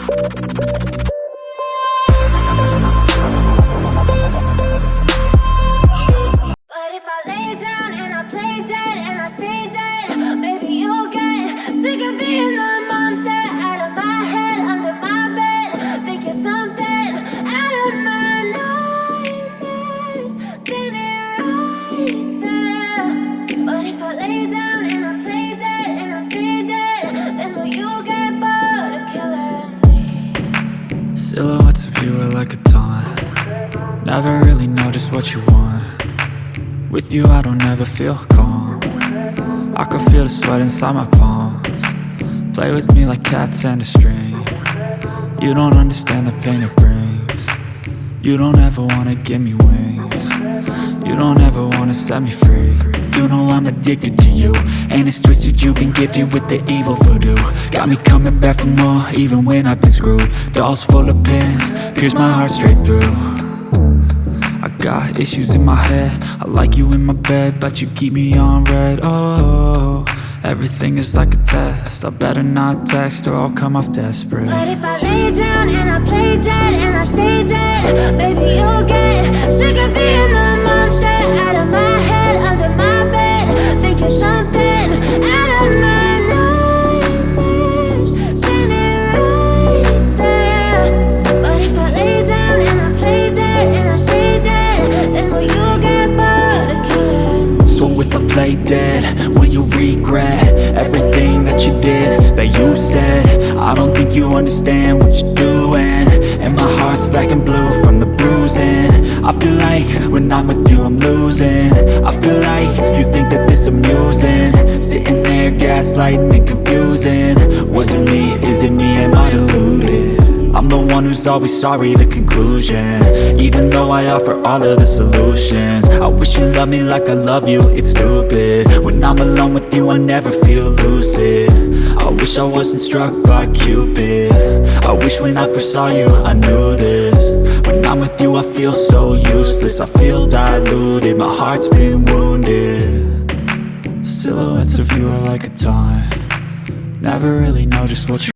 But if I lay down and I play dead and I stay dead, maybe you'll get sick of being the monster out of my head, under my bed. Think you're something out of my nightmares, standing right there. But if I lay down and I play dead and I stay dead, then will you get bored of killing me? Silhouettes of you are like a taunt. Never really know just what you want. With you I don't ever feel calm. I can feel the sweat inside my palms. Play with me like cats and a string. You don't understand the pain it brings. You don't ever wanna give me wings. You don't ever wanna set me free. You know I'm addicted to you, and it's twisted, you've been gifted with the evil voodoo. Got me coming back for more, even when I've been screwed. Dolls full of pins, pierce my heart straight through. I got issues in my head, I like you in my bed, but you keep me on red. Oh, everything is like a test, I better not text or I'll come off desperate. But if I lay down and I play dead and I stay dead, baby you'll get sick of being the monster out of my head, under my bed. Think you're something out of my nightmares, standing right there. But if I lay down and I play dead and I stay dead, then will you get bored of killing me? So if I play dead, will you regret everything that you did, that you said? I don't think you understand what you're doing, and my heart's black and blue from the bruising. I feel like when I'm with you I'm losing. I feel like you think that this amusing, sitting there gaslighting and confusing. Was it me? Is it me? Am I deluded? I'm the one who's always sorry, the conclusion, even though I offer all of the solutions. I wish you loved me like I love you, it's stupid. When I'm alone with you I never feel lucid. I wish I wasn't struck by Cupid. I wish when I first saw you I knew this. When I'm with you I feel so useless, I feel diluted, my heart's been wounded. Silhouettes of you are like a taunt. Never really know just what you